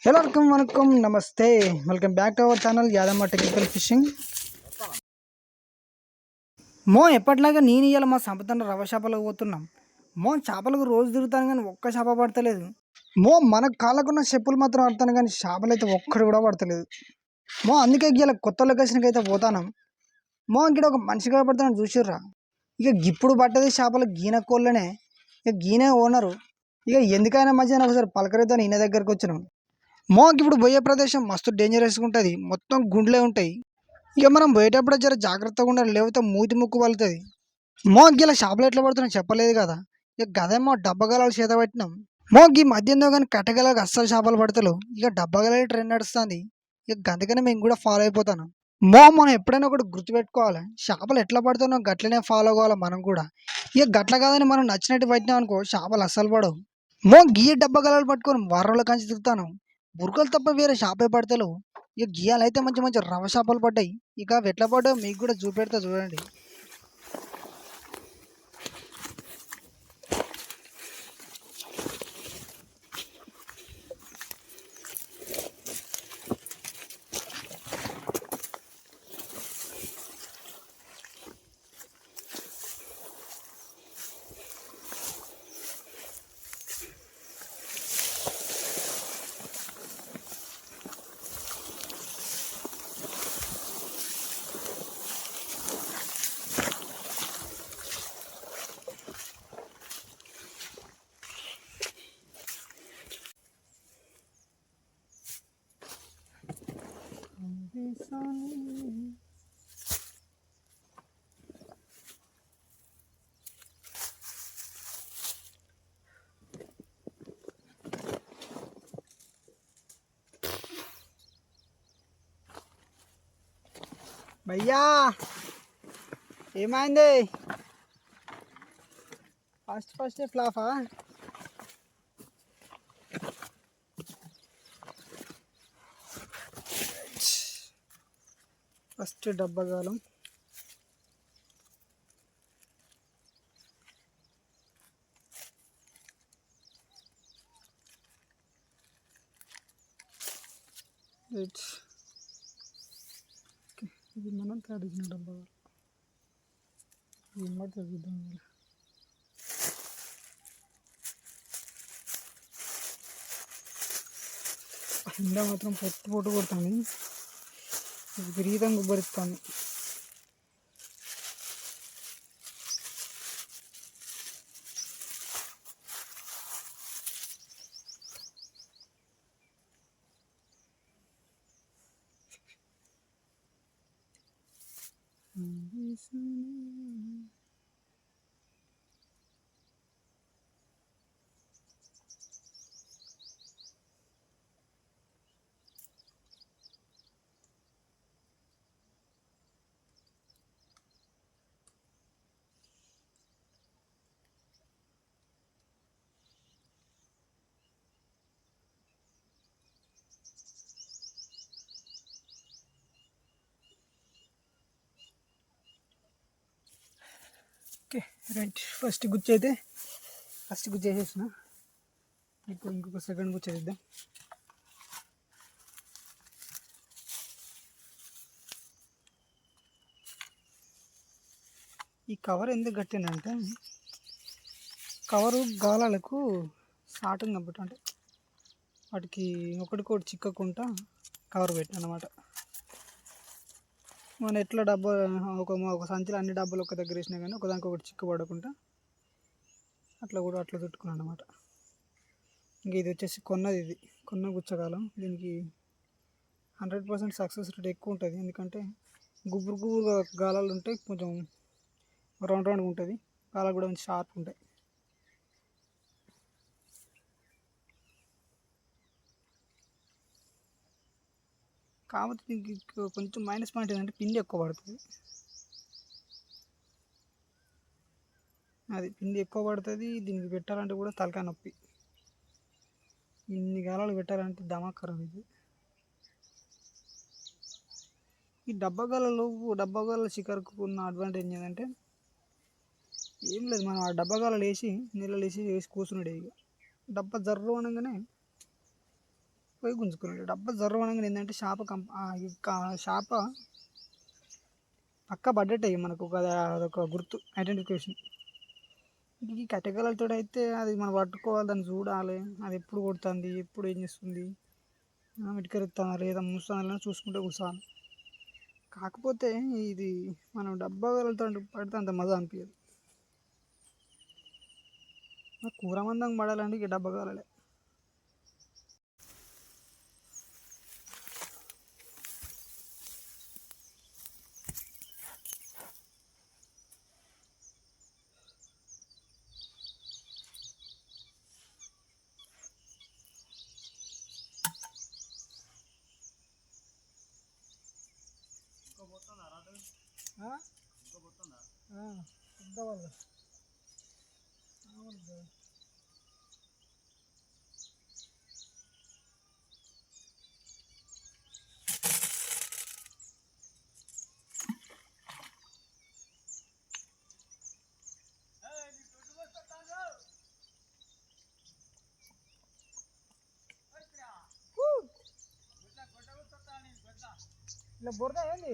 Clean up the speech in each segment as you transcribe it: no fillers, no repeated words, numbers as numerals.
ಎಲ್ಲರಿಗೂ ವಣಕಂ ನಮಸ್ತೆ welcome back to our channel Yadamma technical fishing. ఎప్పటిలాగా నేను ఇవాళ మా సంపదన్న రవ చేపలకు పోతున్నాం. చేపలకు రోజు తిరుగుతాను కానీ ఒక్క చేప పడతలేదు. మన కాళ్ళకున్న చెప్పులు మాత్రం ఆడతాను కానీ చేపలు అయితే ఒక్కడు కూడా పడతలేదు. అందుకే ఇవాళ కొత్త లొకేషన్కి అయితే పోతాను. ఇక్కడ ఒక మనిషి కనపడతాను చూసిర్రా. ఇక ఇప్పుడు పట్టది చేపలు గీన కోళ్ళనే. ఇక గీనే ఓనరు. ఇక ఎందుకైనా మధ్యాహ్నం ఒకసారి పలకరిద్దాను ఈయన దగ్గరకు వచ్చినాం. ఇప్పుడు పోయే ప్రదేశం మస్తు డేంజరస్గా ఉంటుంది. మొత్తం గుండ్లే ఉంటాయి. ఇక మనం పోయేటప్పుడు జర జాగ్రత్తగా ఉండాలి, లేకపోతే మూతి ముక్కు పలుతుంది. ఇలా చేపలు ఎట్లా పడుతున్నాయి చెప్పలేదు కదా. ఇక గదేమో డబ్బగలాలు చేత పెట్టినాం. ఈ మధ్య ఎందో కానీ కట్టగలకు అస్సలు చేపలు పడతలేవు. ఇక డబ్బగల ట్రెండ్ నడుస్తుంది. ఇక అందుకనే మేము కూడా ఫాలో అయిపోతాను. మనం ఎప్పుడైనా ఒకటి గుర్తుపెట్టుకోవాలి, చేపలు ఎట్లా పడుతున్నావు గట్లనే ఫాలో అవ్వాలి మనం కూడా. ఇక గట్ల కాదని మనం నచ్చినట్టు పట్టినాం అనుకో చేపలు అస్సలు పడవు. గీ డబ్బగలాలు పట్టుకొని వరల కంచి తిరుగుతాను. బుర్గలు తప్ప వేరే చేపే పడతలేవు. ఇక గీయాలైతే మంచి మంచి రవ చేపలు పడ్డాయి. ఇక అవి ఎట్లా పడ్డాయో మీకు కూడా చూపెడతా చూడండి. భయ్యా ఏమైంది? ఫస్ట్ ఫ్లాఫా? ఫస్ట్ డబ్బగాలం. ఇది మనం తడిచిన డబ్బా ఏం పడుతుంది చూద్దాం. ఎండ మాత్రం పొట్టు కొడతాను, విపరీతంగా గుబ్బరిస్తాను. ఓకే రైట్, ఫస్ట్ గుచ్చేసేసిన. ఇప్పుడు ఇంకొక సెకండ్ గుచ్చేద్దాం. ఈ కవర్ ఎందుకు కట్టిందంటే కవరు గాలాలకు సాటం కాబట్టి, అంటే వాటికి ఒకటికోటి చిక్కకుండా కవర్ పెట్టాను అన్నమాట. మనం ఎట్లా డబ్బా ఒక సంచిలో అన్ని డబ్బాలు ఒక దగ్గర వేసినా కానీ ఒకదానికి ఒకటి చిక్కు పడకుండా అట్లా చుట్టుకున్నాను అనమాట. ఇంక ఇది వచ్చేసి కొన్న గుచ్చగాలం. దీనికి 100% సక్సెస్ రేట్ ఎక్కువ ఉంటుంది. ఎందుకంటే గుబురు గాలాలు ఉంటాయి, కొంచెం రౌండ్గా ఉంటుంది. గాలాలు కూడా కొంచెం షార్ప్ ఉంటాయి. కాకపోతే దీనికి కొంచెం మైనస్ పాయింట్ ఏంటంటే పిండి ఎక్కువ పడుతుంది. పిండి ఎక్కువ పడుతుంది. దీనికి పెట్టాలంటే కూడా తలకాయ నొప్పి. ఇన్ని గాలాలు పెట్టాలంటే దమాకరం ఇది. ఈ డబ్బగాల చికరకు ఉన్న అడ్వాంటేజ్ ఏంటంటే ఏం లేదు, మనం ఆ డబ్బగాలు నీళ్ళలో వేసి కూర్చున్నాడు. ఇక డబ్బా జర్రు అనగానే పోయి గుంజుకున్నాడు. డబ్బా జర్రవనంగా ఏంటంటే చేప పక్క పడ్డట్టే మనకు అదొక గుర్తు, ఐడెంటిఫికేషన్. ఈ కట్టెగలతో అయితే అది మనం పట్టుకోవాలి, దాన్ని చూడాలి, అది ఎప్పుడు కొడుతుంది, ఎప్పుడు ఏం చేస్తుంది, ఇటుకరుస్తుందా లేదా మూస్తుందా చూసుకుంటే కూర్చోవాలి. కాకపోతే ఇది మనం డబ్బా గలతో పడితే అంత మజా అనిపించదు. కూర మందం పడాలంటే ఇక డబ్బా కావాలి. ఇలా బురద ఏంది?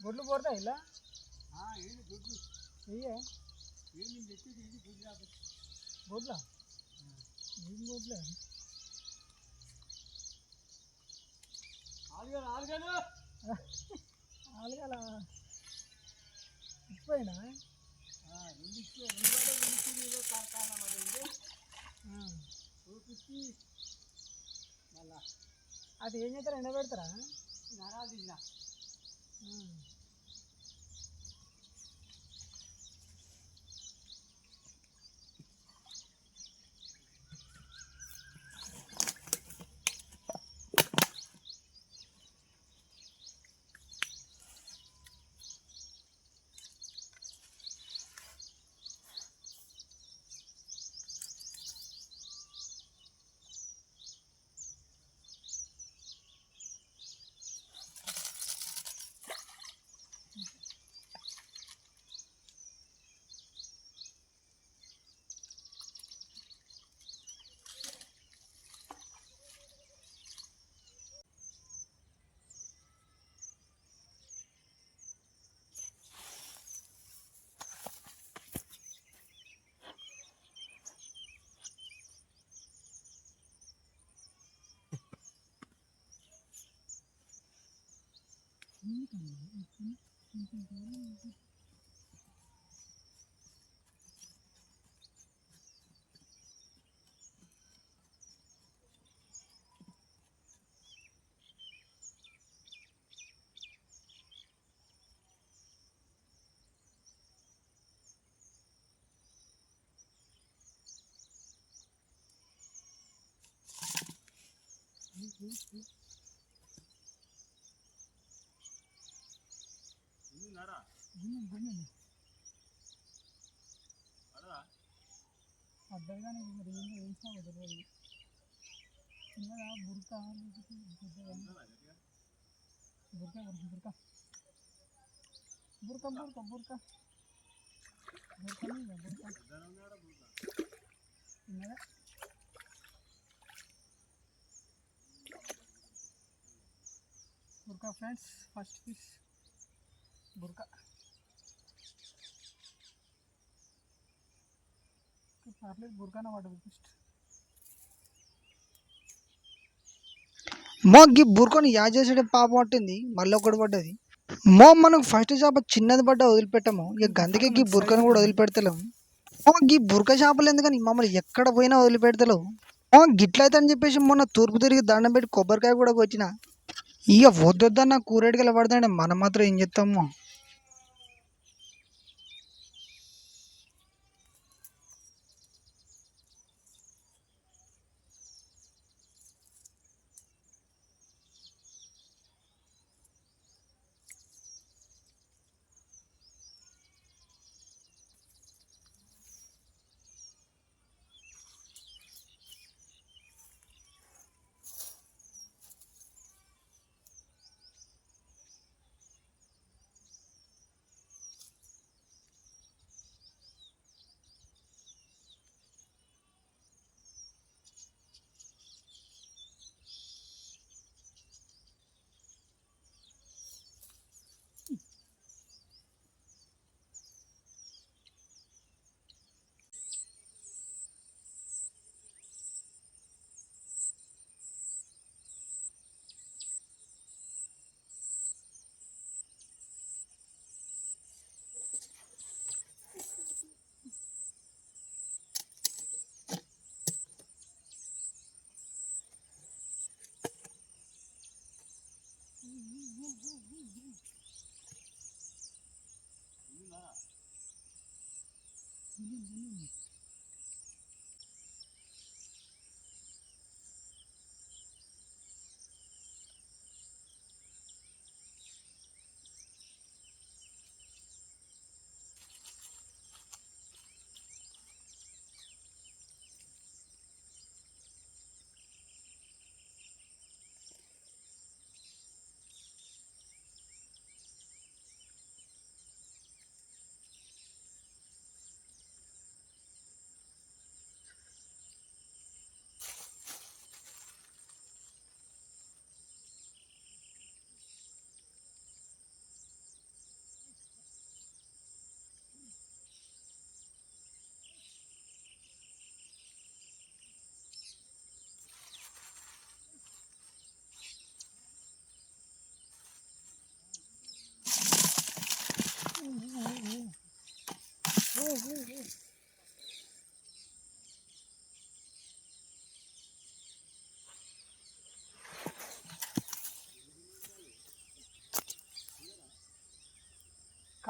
గొడ్లు పోతాయి ఇలా గొడ్ల ఏం గొడ్లే ఆలుగల ఇచ్చిపోయినా అది ఏం చేస్తారా, ఎండబెడతారా? అడ్డాయి కానీ మరి ఏం వేసినా తెలియదు. చిన్నగా బురక బురక బురక బురక బురక బురక చిన్నగా బురక ఫ్రెండ్స్, ఫస్ట్ ఫిష్ బురక. పర్లేదు, బురకనే పడ్డది ఫస్ట్. మోగి బురకని యాడ్ చేసేట పాప పట్టింది, మళ్ళీ ఒకటి పడ్డది. మనకు ఫస్ట్ చేప చిన్నది పడ్డ వదిలిపెట్టాము, ఇక గందుకే బురకను కూడా వదిలిపెడతలేము. గీ బురక చేపలు ఎందుకని మమ్మల్ని ఎక్కడ పోయినా వదిలిపెడతలేవు. గిట్లయితే అని చెప్పేసి మొన్న తూర్పు తిరిగి దండం పెట్టి కొబ్బరికాయ కూడా కొట్టిన. ఇక వద్దొద్దన్న కూరేటికలు పడతాండే, మనం మాత్రం ఏం చెప్తాము.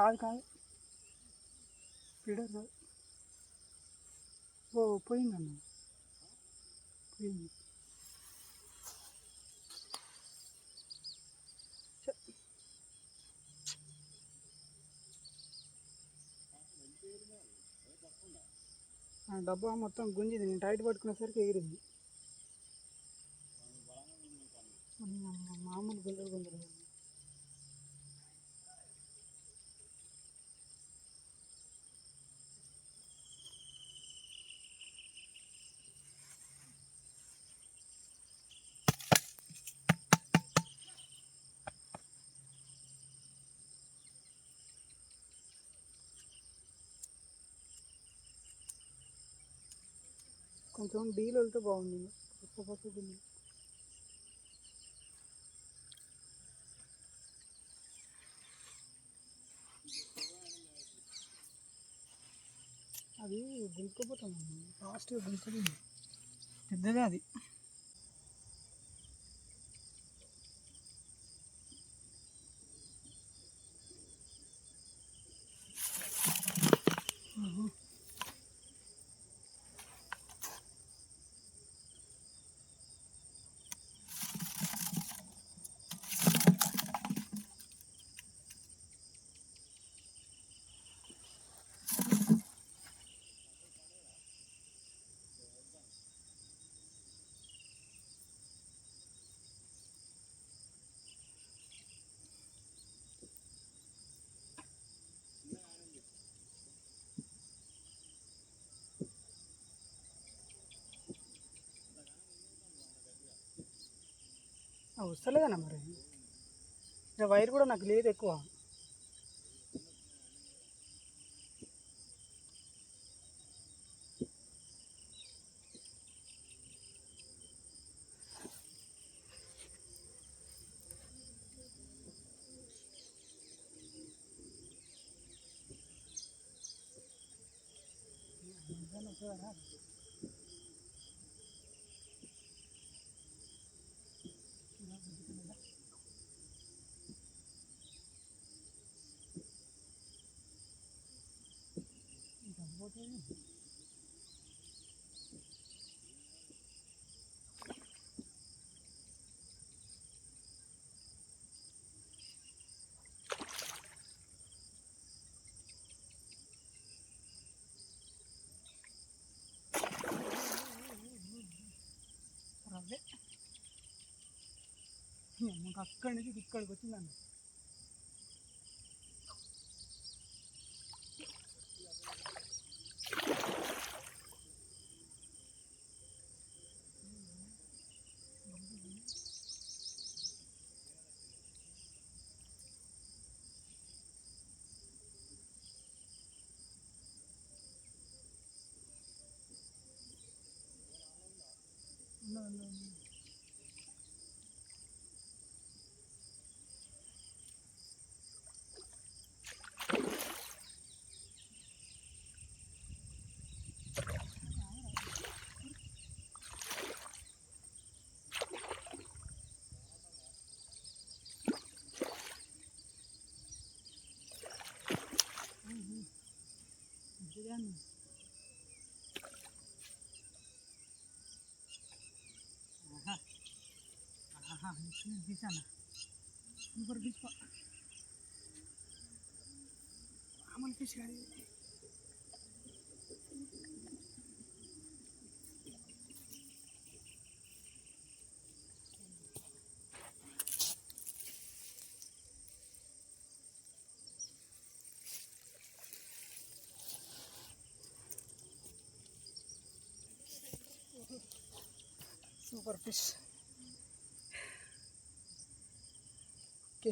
కాదు కాదు ఫీడర్ కాదు. ఓ పోయిందన్న, పోయింది. డబ్బా మొత్తం గుంజింది, నేను టైట్ పట్టుకునేసరికి ఎగిరింది. మామూలు గుంజలు గుంజలు కొంచెం డీల్ వెళ్తే బాగుంది. అది గుంజుకోపోతాం, ఫాస్ట్గా గుంజుకుంది, పెద్దదే అది. వస్తలేదన్న మరి, వైర్ కూడా నాకు లేదు ఎక్కువ. అక్కడి నుంచి ఇక్కడికి వచ్చిందండి. తీసాను సూపర్ ఫిష్, మామూలు ఫిష్ కాదు. Super fish. ఓకే,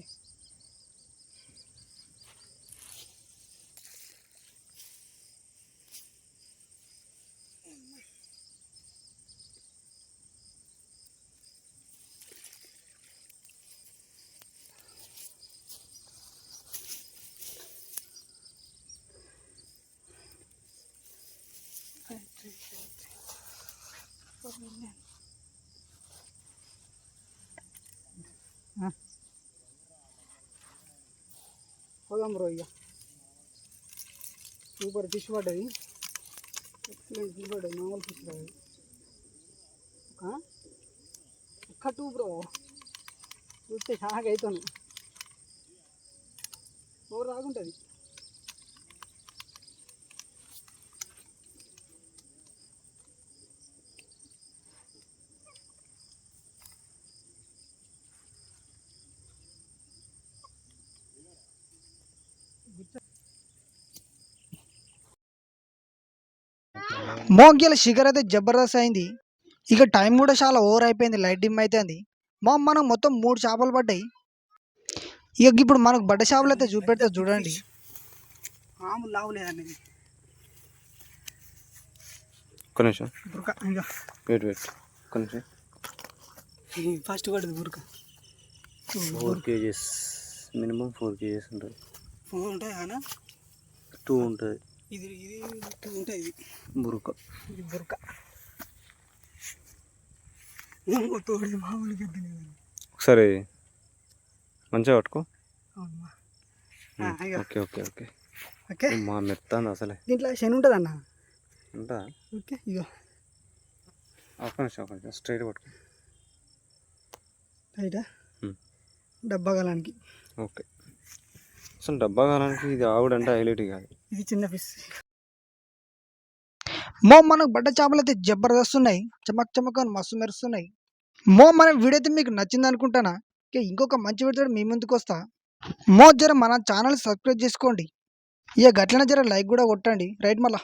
పోదాం బ్రో ఇక. సూపర్ ఫిష్ పడ్డది. ఎక్సలెంట్ ఫిష్ పడ్డది, మామూలు ఫిష్ కాదు. ఒక్క బ్రో చూస్తే షాక్ అవుతాను. ఓ రాగుంటుంది. మోగిల షిగర్ అయితే జబర్దస్త్ అయింది. ఇక టైం కూడా చాలా ఓవర్ అయిపోయింది, లైట్ డిమ్ అవుతుంది. మనకు మొత్తం 3 చేపలు పడ్డాయి. ఇక ఇప్పుడు మనకు బడ్డ చేపలు అయితే చూపెడతా చూడండి. మామూలు లావు లేదండి ఇది. ఒక్క నిమిషం వెయిట్ ఒక్క నిమిషం. ఫస్ట్ పడ్డది బురక. 4 kgs మినిమం 4 kgs ఉంటుంది. 4 ఉంటాయి అన్న, 2 ఉంటుంది. ఇది 2 ఉంటాయి. ఇది బురక, ఇది బురక. తోడి మామూలుగా ఒకసారి మంచిగా పట్టుకో. Okay okay okay okay. మా మెత్తాను అసలే. దీంట్లో శని ఉంటుంది అన్న. ఉంటా. ఓకే ఇగో ఒక్క నిమిషం స్ట్రైట్ పట్టుకో. రైటా డబ్బా కాలానికి. ఓకే. అసలు డబ్బా కాలానికి ఇది ఆవుడంటే హైలైట్ కాదు. ఇది చిన్న ఫిష్. మనకు బడ్డ చేపలు అయితే జబర్దస్త్ ఉన్నాయి, చమక్ చమక్ అని మస్తు మెరుస్తున్నాయి. మన వీడియో అయితే మీకు నచ్చింది అనుకుంటానా. ఇంకొక మంచి వీడియో మీ ముందుకు వస్తా. జర మన ఛానల్ సబ్స్క్రైబ్ చేసుకోండి. ఇక గట్లనే జర లైక్ కూడా కొట్టండి. రైట్ మళ్ళా.